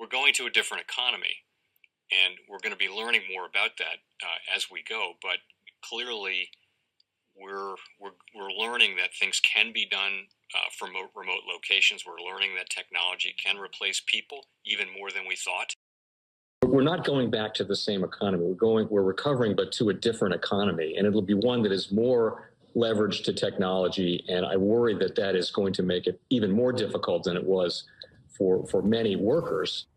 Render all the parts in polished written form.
we're going to a different economy, and we're going to be learning more about that as we go. But clearly, we're learning that things can be done from remote locations. We're learning that technology can replace people even more than we thought. We're not going back to the same economy. We're recovering, but to a different economy, and it'll be one that is more leveraged to technology. And I worry that that is going to make it even more difficult than it was for many workers.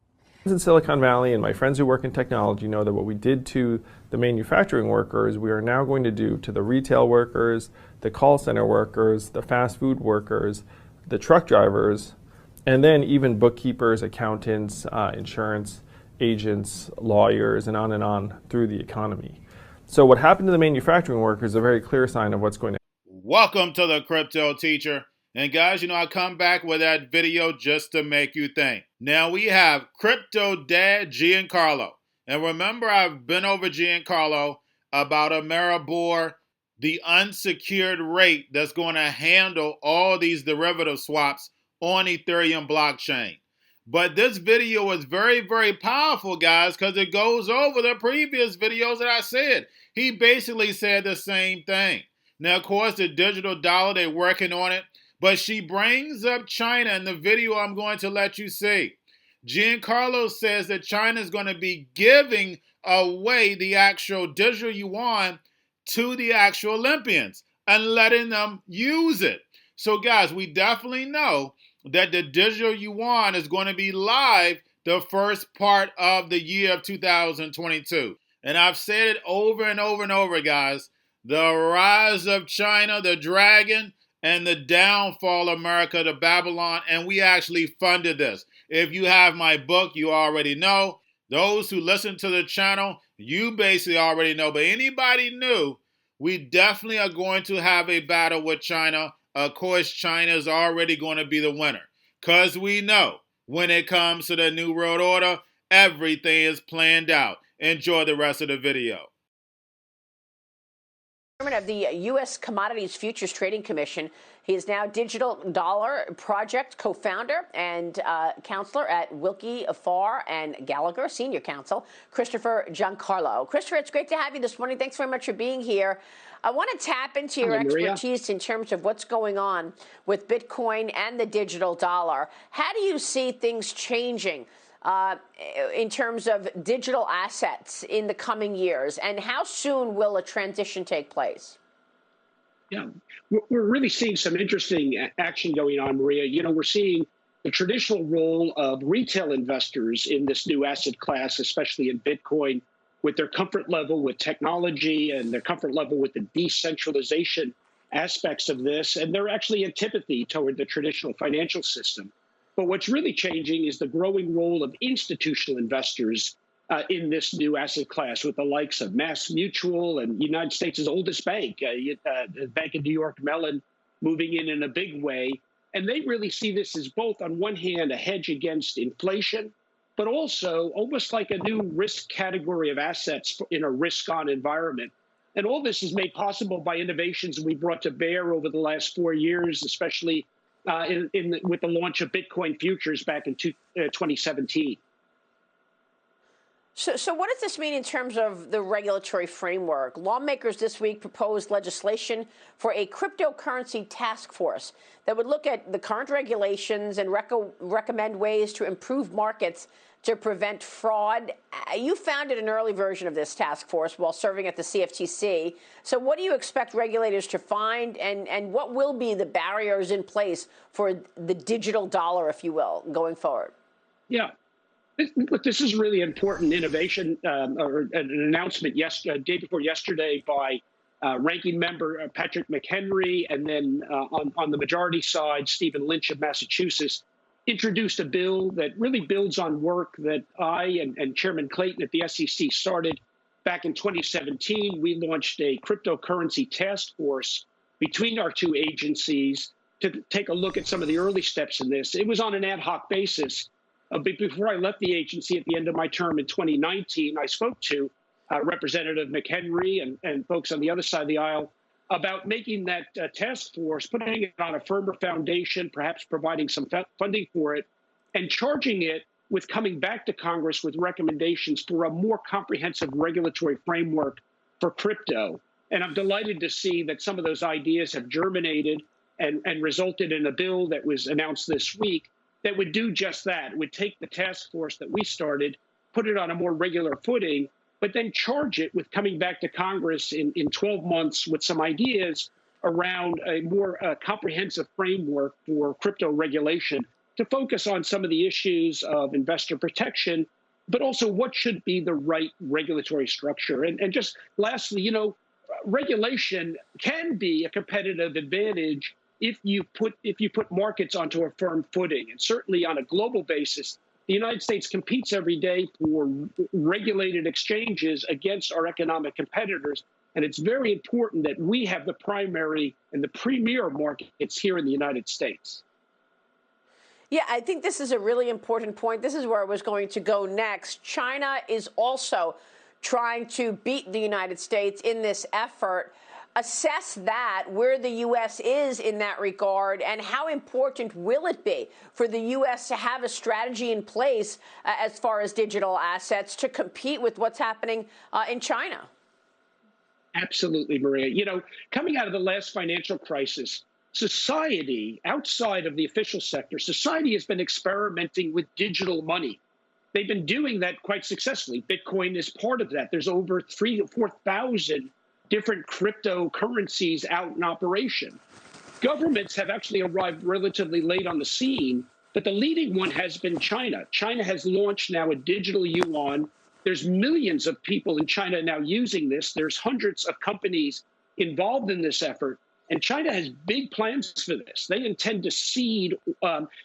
In Silicon Valley, and my friends who work in technology know that what we did to the manufacturing workers, we are now going to do to the retail workers, the call center workers, the fast food workers, the truck drivers, and then even bookkeepers, accountants, insurance agents, lawyers, and on through the economy. So what happened to the manufacturing workers is a very clear sign of what's going to happen. Welcome to the Crypto Teacher. And guys, I come back with that video just to make you think. Now we have Crypto Dad Giancarlo. And remember, I've been over Giancarlo about Ameribor, the unsecured rate that's going to handle all these derivative swaps on Ethereum blockchain. But this video is very, very powerful, guys, because it goes over the previous videos that I said. He basically said the same thing. Now, of course, the digital dollar, they're working on it. But she brings up China in the video I'm going to let you see. Giancarlo says that China is going to be giving away the actual digital yuan to the actual Olympians and letting them use it. So, guys, we definitely know that the digital yuan is going to be live the first part of the year of 2022. And I've said it over and over and over, guys. The rise of China, the dragon, and the downfall of America to Babylon. And we actually funded this. If you have my book, you already know. Those who listen to the channel, you basically already know. But anybody new, we definitely are going to have a battle with China. Of course, China is already going to be the winner because we know when it comes to the New World Order, everything is planned out. Enjoy the rest of the video. Chairman of the U.S. Commodities Futures Trading Commission. He is now Digital Dollar Project co-founder and counselor at Wilkie Farr and Gallagher, senior counsel, Christopher Giancarlo. Christopher, it's great to have you this morning. Thanks very much for being here. I want to tap into your expertise in terms of what's going on with Bitcoin and the digital dollar. How do you see things changing in terms of digital assets in the coming years? And how soon will a transition take place? Yeah, we're really seeing some interesting action going on, Maria. We're seeing the traditional role of retail investors in this new asset class, especially in Bitcoin, with their comfort level with technology and their comfort level with the decentralization aspects of this. And they're actually antipathy toward the traditional financial system. But what's really changing is the growing role of institutional investors in this new asset class, with the likes of Mass Mutual and United States' oldest bank, the Bank of New York Mellon, moving in a big way. And they really see this as both, on one hand, a hedge against inflation, but also almost like a new risk category of assets in a risk-on environment. And all this is made possible by innovations we brought to bear over the last 4 years, especially with the launch of Bitcoin futures back in 2017. So what does this mean in terms of the regulatory framework? Lawmakers this week proposed legislation for a cryptocurrency task force that would look at the current regulations and recommend ways to improve markets to prevent fraud. You founded an early version of this task force while serving at the CFTC. So what do you expect regulators to find, and what will be the barriers in place for the digital dollar, if you will, going forward? Yeah. But this is really important innovation, or an announcement day before yesterday by ranking member Patrick McHenry, and then on the majority side, Stephen Lynch of Massachusetts, introduced a bill that really builds on work that I and Chairman Clayton at the SEC started back in 2017. We launched a cryptocurrency task force between our two agencies to take a look at some of the early steps in this. It was on an ad hoc basis. But before I left the agency at the end of my term in 2019, I spoke to Representative McHenry and folks on the other side of the aisle about making that task force, putting it on a firmer foundation, perhaps providing some funding for it, and charging it with coming back to Congress with recommendations for a more comprehensive regulatory framework for crypto. And I'm delighted to see that some of those ideas have germinated and resulted in a bill that was announced this week that would do just that. It would take the task force that we started, put it on a more regular footing, but then charge it with coming back to Congress in 12 months with some ideas around a more comprehensive framework for crypto regulation to focus on some of the issues of investor protection, but also what should be the right regulatory structure. And just lastly, you know, regulation can be a competitive advantage if you put markets onto a firm footing. And certainly on a global basis, the United States competes every day for regulated exchanges against our economic competitors. And it's very important that we have the primary and the premier markets here in the United States. Yeah, I think this is a really important point. This is where I was going to go next. China is also trying to beat the United States in this effort. Assess that, where the U.S. is in that regard, and how important will it be for the U.S. to have a strategy in place as far as digital assets to compete with what's happening in China? Absolutely, Maria. You know, coming out of the last financial crisis, society, outside of the official sector, society has been experimenting with digital money. They've been doing that quite successfully. Bitcoin is part of that. There's over 3,000 to 4,000 different cryptocurrencies out in operation. Governments have actually arrived relatively late on the scene, but the leading one has been China. China has launched now a digital yuan. There's millions of people in China now using this. There's hundreds of companies involved in this effort. And China has big plans for this. They intend to seed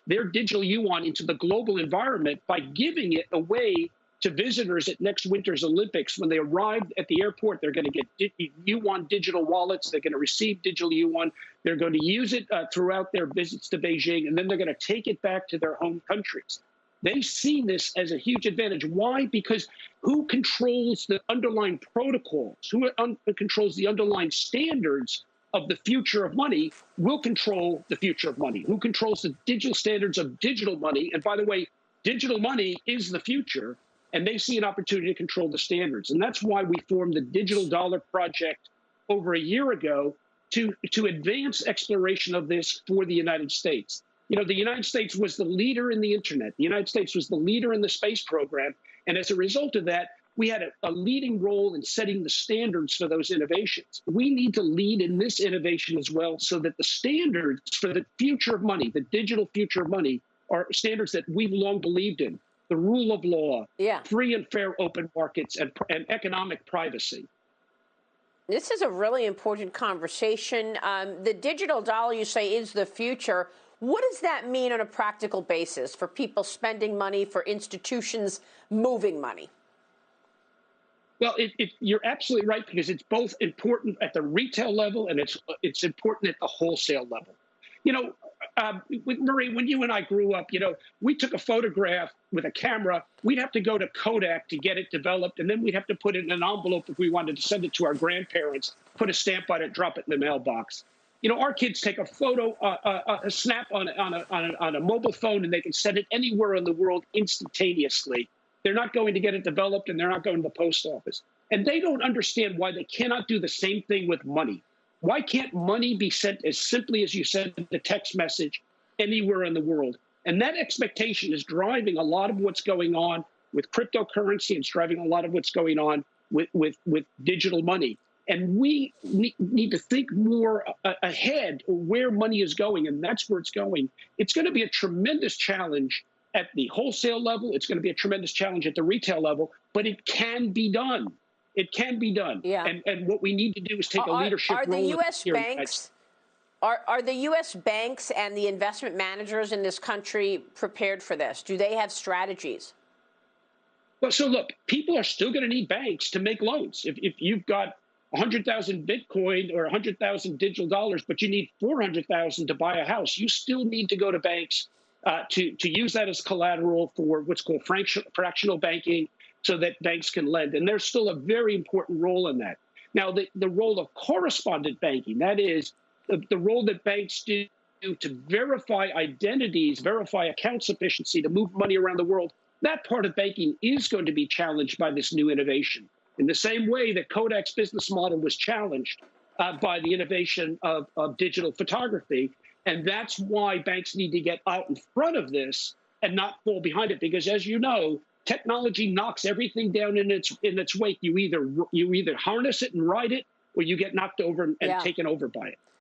their digital yuan into the global environment by giving it away to visitors at next winter's Olympics. When they arrive at the airport, they're going to get yuan digital wallets. They're going to receive digital yuan. They're going to use it throughout their visits to Beijing, and then they're going to take it back to their home countries. They see this as a huge advantage. Why? Because who controls the underlying protocols, who controls the underlying standards of the future of money will control the future of money. Who controls the digital standards of digital money? And by the way, digital money is the future, and they see an opportunity to control the standards. And that's why we formed the Digital Dollar Project over a year ago to advance exploration of this for the United States. You know, the United States was the leader in the internet. The United States was the leader in the space program. And as a result of that, we had a leading role in setting the standards for those innovations. We need to lead in this innovation as well so that the standards for the future of money, the digital future of money, are standards that we've long believed in. The rule of law, free and fair open markets, and economic privacy. This is a really important conversation. The digital dollar, you say, is the future. What does that mean on a practical basis for people spending money, for institutions moving money? Well, you're absolutely right, because it's both important at the retail level and it's important at the wholesale level. You know, Marie, when you and I grew up, you know, we took a photograph with a camera. We'd have to go to Kodak to get it developed, and then we'd have to put it in an envelope if we wanted to send it to our grandparents, put a stamp on it, drop it in the mailbox. You know, our kids take a photo, a snap on a mobile phone, and they can send it anywhere in the world instantaneously. They're not going to get it developed, and they're not going to the post office. And they don't understand why they cannot do the same thing with money. Why can't money be sent as simply as you send a text message anywhere in the world? And that expectation is driving a lot of what's going on with cryptocurrency. It's driving a lot of what's going on with digital money. And we need to think more ahead where money is going, and that's where it's going. It's going to be a tremendous challenge at the wholesale level. It's going to be a tremendous challenge at the retail level, but it can be done. It can be done. Yeah. And what we need to do is take a leadership role. Are the U.S. banks, are the U.S. banks and the investment managers in this country prepared for this? Do they have strategies? Well, so look, people are still going to need banks to make loans. If you've got 100,000 Bitcoin or 100,000 digital dollars, but you need 400,000 to buy a house, you still need to go to banks to use that as collateral for what's called fractional banking, so that banks can lend. And there's still a very important role in that. Now, the role of correspondent banking, that is the role that banks do to verify identities, verify account sufficiency, to move money around the world, that part of banking is going to be challenged by this new innovation. In the same way that Kodak's business model was challenged by the innovation of digital photography. And that's why banks need to get out in front of this and not fall behind it. Because as you know, technology knocks everything down in its wake. You either harness it and ride it, or you get knocked over and taken over by it.